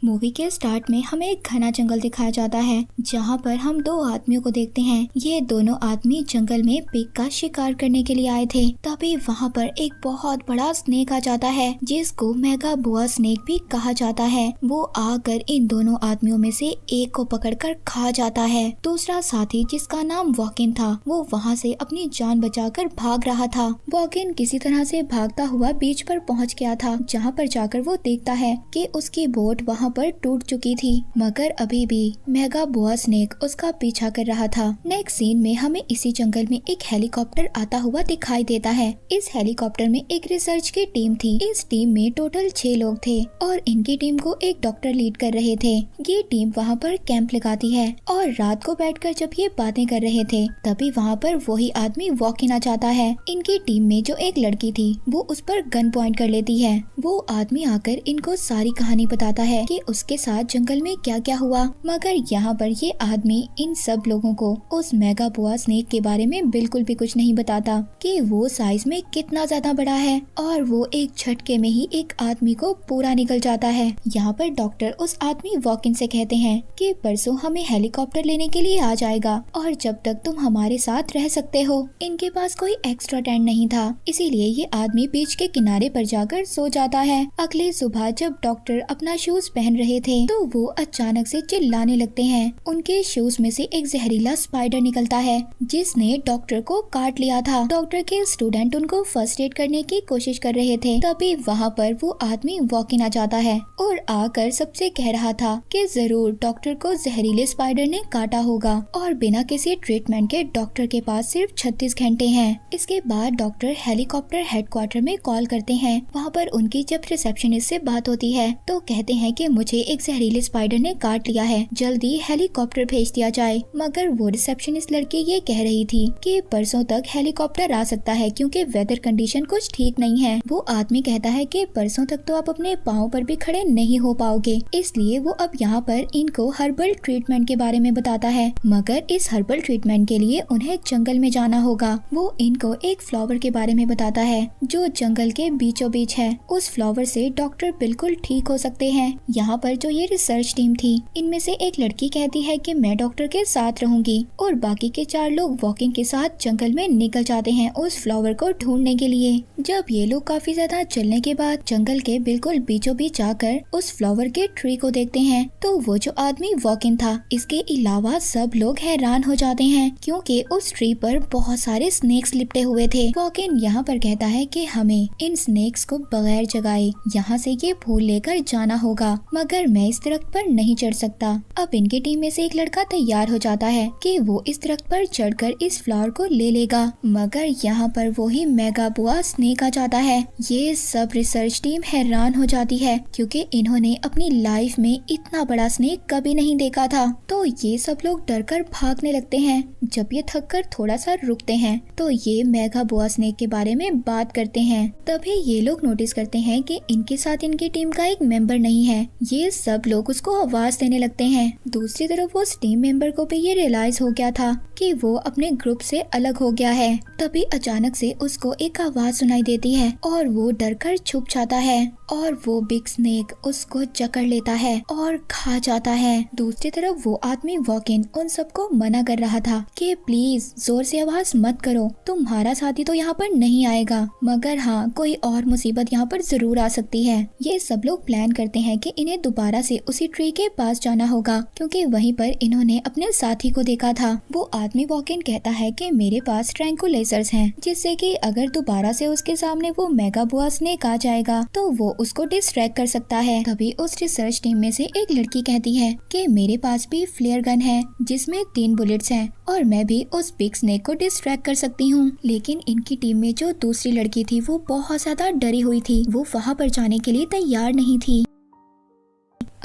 Movie के start में हमें एक घना जंगल दिखाया जाता है जहाँ पर हम दो आदमियों को देखते हैं। ये दोनों आदमी जंगल में पिग का शिकार करने के लिए आए थे। तभी वहाँ पर एक बहुत बड़ा स्नेक आ जाता है जिसको मेगा बुआ स्नेक भी कहा जाता है। वो आकर इन दोनों आदमियों में से एक को पकड़कर खा जाता है। दूसरा साथी जिसका नाम वॉकिन था वो वहाँ से अपनी जान बचाकर भाग रहा था। वॉकिन किसी तरह से भागता हुआ बीच पर पहुँच गया था जहाँ पर जाकर वो देखता है कि उसकी बोट वहाँ पर टूट चुकी थी, मगर अभी भी मेगा बुआ स्नेक उसका पीछा कर रहा था। नेक्स्ट सीन में हमें इसी जंगल में एक हेलीकॉप्टर आता हुआ दिखाई देता है। इस हेलीकॉप्टर में एक रिसर्च की टीम थी। इस टीम में टोटल 6 लोग थे और इनकी टीम को एक डॉक्टर लीड कर रहे थे। ये टीम वहाँ पर कैंप लगाती है और रात को बैठकर जब ये बातें कर रहे थे तभी वहाँ पर वही आदमी वॉक इन आ जाता है। इनकी टीम में जो एक लड़की थी वो उस पर गन पॉइंट कर लेती है। वो आदमी आकर इनको सारी कहानी बताता है कि उसके साथ जंगल में क्या क्या हुआ, मगर यहाँ पर ये आदमी इन सब लोगों को उस मेगा बुआ स्नेक के बारे में बिल्कुल भी कुछ नहीं बताता कि वो साइज में कितना ज्यादा बड़ा है और वो एक झटके में ही एक आदमी को पूरा निकल जाता है। यहाँ पर डॉक्टर उस आदमी वॉकिन से कहते हैं कि परसों हमें हेलीकॉप्टर लेने के लिए आ जाएगा और जब तक तुम हमारे साथ रह सकते हो। इनके पास कोई एक्स्ट्रा टेंट नहीं था, इसीलिए ये आदमी बीच के किनारे पर जाकर सो जाता है। अगली सुबह जब डॉक्टर अपना शूज पहन रहे थे तो वो अचानक से चिल्लाने लगते हैं। उनके शूज में से एक जहरीला स्पाइडर निकलता है जिसने डॉक्टर को काट लिया था। डॉक्टर के स्टूडेंट उनको फर्स्ट एड करने की कोशिश कर रहे थे तभी वहाँ पर वो आदमी वॉक इन आ जाता है और आकर सबसे कह रहा था कि जरूर डॉक्टर को जहरीले स्पाइडर ने काटा होगा और बिना किसी ट्रीटमेंट के डॉक्टर के पास सिर्फ 36 घंटे हैं। इसके बाद डॉक्टर हेलीकॉप्टर हेडक्वार्टर में कॉल करते हैं। वहाँ पर उनकी जब रिसेप्शनिस्ट से बात होती है तो कहते हैं कि मुझे एक जहरीले स्पाइडर ने काट लिया है, जल्दी हेलीकॉप्टर भेज दिया जाए। मगर वो रिसेप्शनिस्ट लड़की ये कह रही थी कि परसों तक हेलीकॉप्टर आ सकता है क्योंकि वेदर कंडीशन कुछ ठीक नहीं है। वो आदमी कहता है कि परसों तक तो आप अपने पाँव पर भी खड़े नहीं हो पाओगे, इसलिए वो अब यहाँ पर इनको हर्बल ट्रीटमेंट के बारे में बताता है। मगर इस हर्बल ट्रीटमेंट के लिए उन्हें जंगल में जाना होगा। वो इनको एक फ्लावर के बारे में बताता है जो जंगल के बीचों बीच है। उस फ्लावर से डॉक्टर बिल्कुल ठीक हो सकते हैं। यहाँ पर जो ये रिसर्च टीम थी इनमें से एक लड़की कहती है कि मैं डॉक्टर के साथ रहूंगी और बाकी के 4 लोग वॉकिंग के साथ जंगल में निकल जाते हैं उस फ्लावर को ढूंढने के लिए। जब ये लोग काफी ज्यादा चलने के बाद जंगल के बिल्कुल बीचों बीच जाकर उस फ्लावर के ट्री को देखते हैं तो वो जो आदमी वॉकिंग था इसके अलावा सब लोग हैरान हो जाते हैं क्योंकि उस ट्री पर बहुत सारे स्नेक्स लिपटे हुए थे। वॉकिन यहाँ पर कहता है कि हमें इन स्नेक्स को बगैर जगाए यहाँ से ये फूल लेकर जाना होगा, मगर मैं इस दरख्त पर नहीं चढ़ सकता। अब इनकी टीम में से एक लड़का तैयार हो जाता है कि वो इस दरख्त पर चढ़कर इस फ्लावर को ले लेगा, मगर यहाँ पर वो ही मेगा बुआ स्नेक आ जाता है। ये सब रिसर्च टीम हैरान हो जाती है क्योंकि इन्होंने अपनी लाइफ में इतना बड़ा स्नेक कभी नहीं देखा था। तो ये सब लोग डरकर भागने लगते हैं। जब ये थक कर थोड़ा सा रुकते हैं तो ये मेगा बुआ स्नेक के बारे में बात करते हैं। तभी ये लोग नोटिस करते हैं कि इनके साथ इनकी टीम का एक मेंबर नहीं है। ये सब लोग उसको आवाज देने लगते हैं। दूसरी तरफ उस टीम मेंबर को भी ये रियलाइज हो गया था कि वो अपने ग्रुप से अलग हो गया है। तभी अचानक से उसको एक आवाज सुनाई देती है और वो डरकर छुप जाता है और वो बिग स्नेक उसको जकड़ लेता है और खा जाता है। दूसरी तरफ वो आदमी वॉकिन उन सबको मना कर रहा था कि प्लीज जोर से आवाज मत करो, तुम्हारा साथी तो यहाँ पर नहीं आएगा, मगर हाँ कोई और मुसीबत यहाँ पर जरूर आ सकती है। ये सब लोग प्लान करते हैं कि इन्हें दोबारा से उसी ट्री के पास जाना होगा क्योंकि वहीं पर इन्होंने अपने साथी को देखा था। वो आदमी वॉकिन कहता है कि मेरे पास ट्रैंकुलाइजर्स हैं जिससे कि अगर दोबारा से उसके सामने वो मेगा बुआ स्नेक आ जाएगा तो वो उसको डिस्ट्रैक्ट कर सकता है। तभी उस रिसर्च टीम में से एक लड़की कहती है कि मेरे पास भी फ्लेयर गन है जिसमें 3 बुलेट्स हैं और मैं भी उस बिग स्नेक को डिस्ट्रैक्ट कर सकती हूँ। लेकिन इनकी टीम में जो दूसरी लड़की थी वो बहुत ज्यादा डरी हुई थी, वो वहाँ पर जाने के लिए तैयार नहीं थी।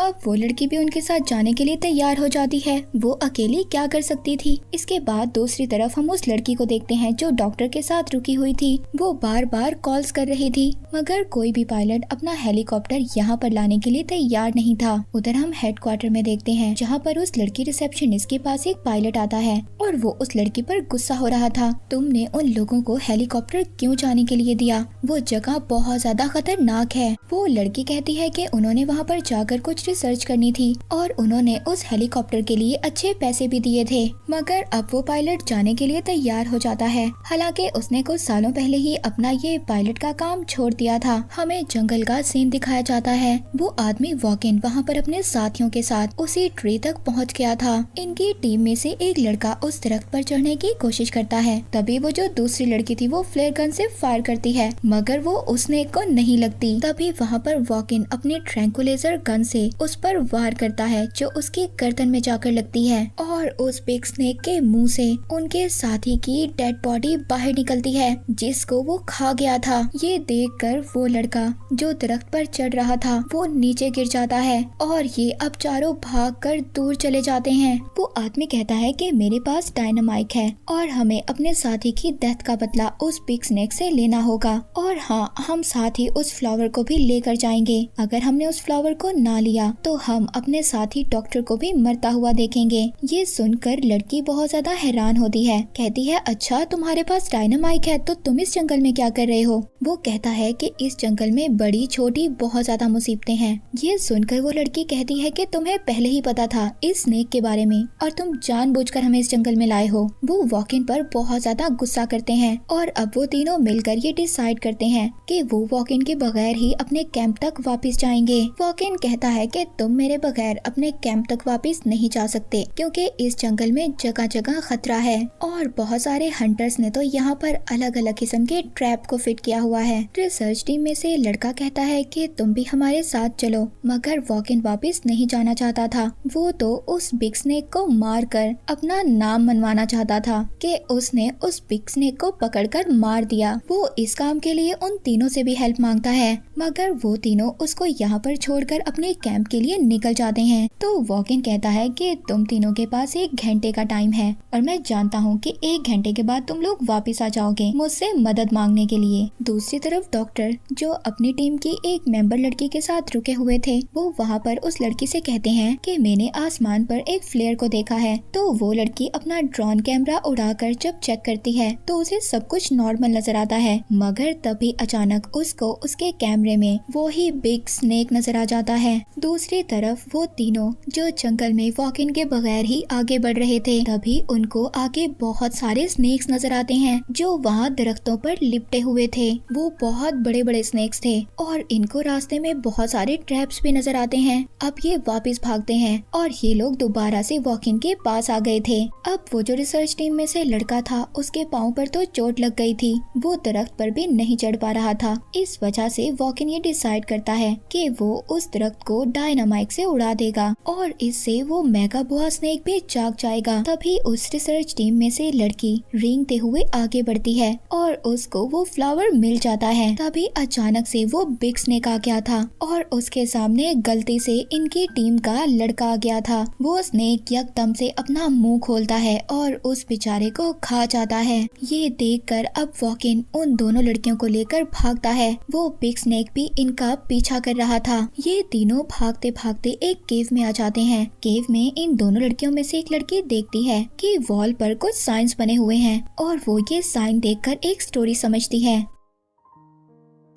अब वो लड़की भी उनके साथ जाने के लिए तैयार हो जाती है। वो अकेली क्या कर सकती थी। इसके बाद दूसरी तरफ हम उस लड़की को देखते हैं जो डॉक्टर के साथ रुकी हुई थी। वो बार बार कॉल्स कर रही थी मगर कोई भी पायलट अपना हेलीकॉप्टर यहाँ पर लाने के लिए तैयार नहीं था। उधर हम हेडक्वार्टर में देखते हैं जहाँ पर उस लड़की रिसेप्शनिस्ट के पास एक पायलट आता है और वो उस लड़की पर गुस्सा हो रहा था। तुमने उन लोगों को हेलीकॉप्टर क्यों जाने के लिए दिया, वो जगह बहुत ज्यादा खतरनाक है। वो लड़की कहती है कि उन्होंने वहाँ पर जाकर कुछ रिसर्च करनी थी और उन्होंने उस हेलीकॉप्टर के लिए अच्छे पैसे भी दिए थे। मगर अब वो पायलट जाने के लिए तैयार हो जाता है, हालांकि उसने कुछ सालों पहले ही अपना ये पायलट का काम छोड़ दिया था। हमें जंगल का सीन दिखाया जाता है। वो आदमी वॉकिन वहाँ पर अपने साथियों के साथ उसी ट्री तक पहुँच गया था। इनकी टीम में से एक लड़का उस दरख्त पर चढ़ने की कोशिश करता है, तभी वो जो दूसरी लड़की थी वो फ्लेयर गन से फायर करती है, मगर वो उस स्नेक को नहीं लगती। तभी वहाँ पर वॉकिन अपने ट्रैंकुलाइजर गन से उस पर वार करता है, जो उसकी गर्दन में जाकर लगती है और उस बिग स्नेक के मुंह से उनके साथी की डेड बॉडी बाहर निकलती है, जिसको वो खा गया था। ये देखकर वो लड़का जो दरख्त पर चढ़ रहा था वो नीचे गिर जाता है और ये अब चारों भागकर दूर चले जाते हैं। वो आदमी कहता है कि मेरे पास डायनामाइट है और हमें अपने साथी की डेथ का बदला उस बिग स्नेक से लेना होगा, और हाँ, हम साथ ही उस फ्लावर को भी लेकर जाएंगे। अगर हमने उस फ्लावर को ना लिया तो हम अपने साथी डॉक्टर को भी मरता हुआ देखेंगे। ये सुनकर लड़की बहुत ज्यादा हैरान होती है, कहती है अच्छा तुम्हारे पास डायनामाइट है तो तुम इस जंगल में क्या कर रहे हो। वो कहता है कि इस जंगल में बड़ी छोटी बहुत ज्यादा मुसीबतें हैं। ये सुनकर वो लड़की कहती है कि तुम्हें पहले ही पता था इस स्नेक के बारे में और तुम जानबूझकर हमें इस जंगल में लाए हो। वो वॉकिन पर बहुत ज्यादा गुस्सा करते हैं और अब वो तीनों मिलकर ये डिसाइड करते हैं कि वो वॉकिन के बगैर ही अपने कैंप तक वापस जाएंगे। वॉकिन कहता है कि तुम मेरे बगैर अपने कैंप तक वापस नहीं जा सकते, क्योंकि इस जंगल में जगह जगह खतरा है और बहुत सारे हंटर्स ने तो यहाँ पर अलग अलग किस्म के ट्रैप को फिट किया हुआ है। रिसर्च टीम में से लड़का कहता है कि तुम भी हमारे साथ चलो, मगर वॉकिन वापस नहीं जाना चाहता था। वो तो उस बिग स्नेक को मारकर अपना नाम मनवाना चाहता था कि उसने उस बिग स्नेक को पकड़कर मार दिया। वो इस काम के लिए उन तीनों से भी हेल्प मांगता है, मगर वो तीनों उसको यहाँ पर छोड़कर अपने कैंप के लिए निकल जाते हैं। तो वॉकिन कहता है कि तुम तीनों के पास 1 घंटे का टाइम है और मैं जानता हूँ कि 1 घंटे के बाद तुम लोग वापस आ जाओगे मुझसे मदद मांगने के लिए। दूसरी तरफ डॉक्टर जो अपनी टीम की एक मेंबर लड़की के साथ रुके हुए थे, वो वहाँ पर उस लड़की से कहते हैं कि मैंने आसमान पर एक फ्लेयर को देखा है। तो वो लड़की अपना ड्रोन कैमरा उड़ाकर जब चेक करती है तो उसे सब कुछ नॉर्मल नजर आता है, मगर तभी अचानक उसको उसके कैमरे में वो ही बिग स्नेक नजर आ जाता है। दूसरी तरफ वो तीनों जो जंगल में वॉकिन के बगैर ही आगे बढ़ रहे थे, तभी उनको आगे बहुत सारे स्नेक्स नजर आते हैं जो वहाँ दरख्तों पर लिपटे हुए थे। वो बहुत बड़े बड़े स्नेक्स थे और इनको रास्ते में बहुत सारे ट्रैप्स भी नजर आते हैं। अब ये वापस भागते हैं और ये लोग दोबारा से वॉकिन के पास आ गए थे। अब वो जो रिसर्च टीम में से लड़का था उसके पाँव पर तो चोट लग गई थी, वो दरख्त पर भी नहीं चढ़ पा रहा था। इस वजह से वॉकिन ये डिसाइड करता है कि वो उस दरख्त को डायनामाइट से उड़ा देगा और इससे वो मेगा बोआ स्नेक भी जाग जाएगा। तभी उस रिसर्च टीम में से लड़की रेंगते हुए आगे बढ़ती है और उसको वो फ्लावर मिल जाता है। तभी अचानक से वो बिग स्नेक आ गया था और उसके सामने गलती से इनकी टीम का लड़का आ गया था। वो स्नेक एकदम से अपना मुंह खोलता है और उस बेचारे को खा जाता है। ये देखकर अब वॉकिन उन दोनों लड़कियों को लेकर भागता है। वो बिग स्नेक भी इनका पीछा कर रहा था। ये तीनों भागते भागते एक केव में आ जाते हैं। केव में इन दोनों लड़कियों में से एक लड़की देखती है कि वॉल पर कुछ साइंस बने हुए हैं और वो ये साइन देखकर एक स्टोरी समझती है।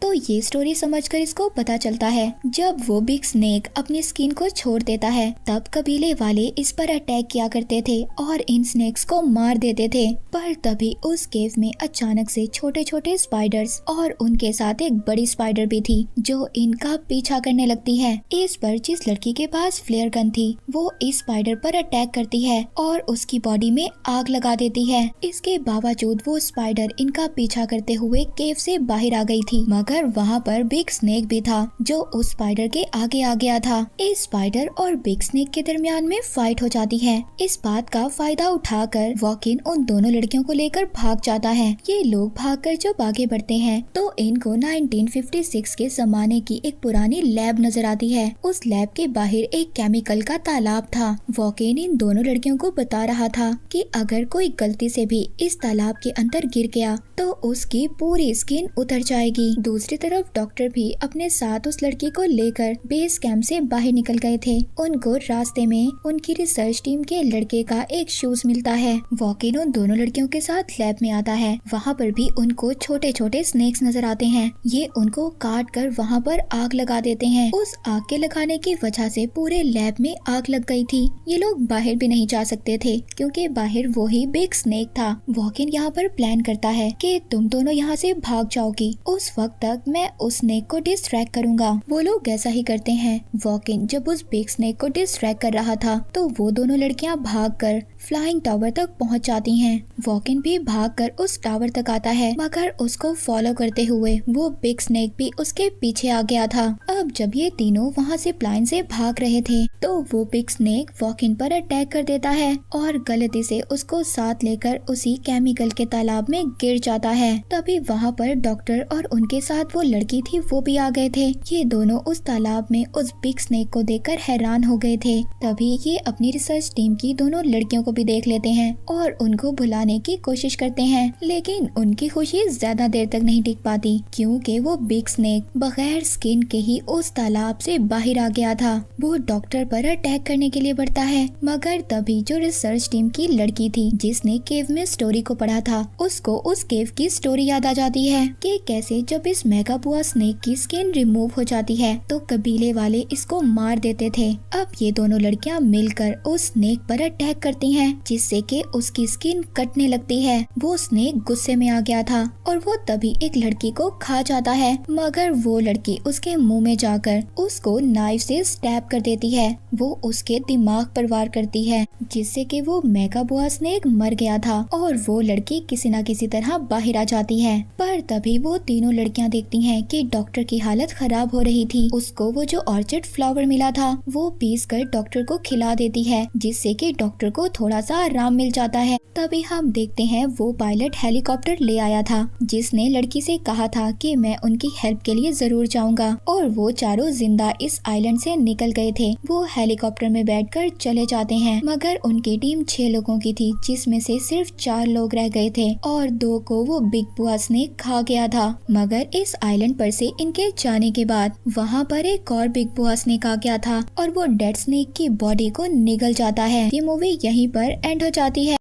तो ये स्टोरी समझकर इसको पता चलता है जब वो बिग स्नेक अपनी स्किन को छोड़ देता है तब कबीले वाले इस पर अटैक किया करते थे और इन स्नेक्स को मार देते थे। पर तभी उस केव में अचानक से छोटे छोटे स्पाइडर्स और उनके साथ एक बड़ी स्पाइडर भी थी जो इनका पीछा करने लगती है। इस पर जिस लड़की के पास फ्लेयर गन थी वो इस स्पाइडर पर अटैक करती है और उसकी बॉडी में आग लगा देती है। इसके बावजूद वो स्पाइडर इनका पीछा करते हुए केव से बाहर आ गई थी, मगर वहाँ पर बिग स्नेक भी था जो उस स्पाइडर के आगे आ गया था। इस स्पाइडर और बिग स्नेक के दरमियान में फाइट हो जाती है। इस बात का फायदा उठाकर वॉकिन उन दोनों लड़कियों को लेकर भाग जाता है। ये लोग भागकर जब आगे बढ़ते हैं तो इनको 1956 के जमाने की एक पुरानी लैब नजर आती है। उस लैब के बाहर एक केमिकल का तालाब था। वॉकिन इन दोनों लड़कियों को बता रहा था कि अगर कोई गलती से भी इस तालाब के अंदर गिर गया तो उसकी पूरी स्किन उतर जाएगी। दूसरी तरफ डॉक्टर भी अपने साथ उस लड़की को लेकर बेस कैंप से बाहर निकल गए थे। उनको रास्ते में उनकी रिसर्च टीम के लड़के का एक शूज मिलता है। वॉकिन उन दोनों लड़कियों के साथ लैब में आता है। वहाँ पर भी उनको छोटे छोटे स्नेक्स नजर आते हैं। ये उनको काट कर वहाँ पर आग लगा देते हैं। उस आग के लगाने की वजह से पूरे लैब में आग लग गई थी। ये लोग बाहर भी नहीं जा सकते थे क्योंकि बाहर वो ही बिग स्नेक था। वॉकिन यहाँ पर प्लान करता है कि तुम दोनों यहाँ से भाग जाओगी, उस वक्त तक मैं उस स्नेक को डिस्ट्रैक्ट करूंगा। वो लोग ऐसा ही करते हैं। वॉकिन जब उस बिग स्नेक को डिस्ट्रैक्ट कर रहा था तो वो दोनों लड़कियां भागकर फ्लाइंग टावर तक पहुंच जाती हैं। वॉकिन भी भागकर उस टावर तक आता है, मगर उसको फॉलो करते हुए वो बिग स्नेक भी उसके पीछे आ गया था। अब जब ये तीनों वहाँ से प्लान से भाग रहे थे तो वो बिग स्नेक वॉकिन पर अटैक कर देता है और गलती से उसको साथ लेकर उसी केमिकल के तालाब में गिर जाता है। तभी वहाँ पर डॉक्टर और उनके साथ वो लड़की थी वो भी आ गए थे। ये दोनों उस तालाब में उस बिग स्नेक को देखकर हैरान हो गए थे। तभी ये अपनी रिसर्च टीम की दोनों लड़कियों को भी देख लेते हैं और उनको भुलाने की कोशिश करते हैं, लेकिन उनकी खुशी ज्यादा देर तक नहीं टिक पाती क्योंकि वो बिग स्नेक बगैर स्किन के ही उस तालाब से बाहर आ गया था। वो डॉक्टर पर अटैक करने के लिए बढ़ता है, मगर तभी जो रिसर्च टीम की लड़की थी जिसने केव में स्टोरी को पढ़ा था, उसको उस केव की स्टोरी याद आ जाती है कि कैसे जब इस मेगाबुआ स्नेक की स्किन रिमूव हो जाती है तो कबीले वाले इसको मार देते थे। अब ये दोनों लड़कियां मिलकर उस स्नेक पर अटैक करती हैं, जिससे कि उसकी स्किन कटने लगती है। वो स्नेक गुस्से में आ गया था और वो तभी एक लड़की को खा जाता है, मगर वो लड़की उसके मुंह में जाकर उसको नाइफ से स्टैब कर देती है। वो उसके दिमाग पर वार करती है, जिससे कि वो मेगाबुआ स्नेक मर गया था और वो लड़की किसी न किसी तरह बाहर आ जाती है। पर तभी वो तीनों लड़कियां देखती हैं कि डॉक्टर की हालत खराब हो रही थी। उसको वो जो ऑर्चिड फ्लावर मिला था वो पीस कर डॉक्टर को खिला देती है, जिससे कि डॉक्टर को थोड़ा सा आराम मिल जाता है। तभी हम देखते हैं वो पायलट हेलीकॉप्टर ले आया था जिसने लड़की से कहा था कि मैं उनकी हेल्प के लिए जरूर जाऊंगा, और वो चारों जिंदा इस आइलैंड से निकल गए थे। वो हेलीकॉप्टर में बैठकर चले जाते हैं, मगर उनकी टीम 6 लोगों की थी जिसमें से सिर्फ 4 लोग रह गए थे और 2 को वो बिग बुआ स्नेक खा गया था। मगर इस आइलैंड पर से इनके जाने के बाद वहाँ पर एक और बिग बुआ स्नेक आ गया था और वो डेड स्नेक की बॉडी को निगल जाता है। ये मूवी यहीं पर एंड हो जाती है।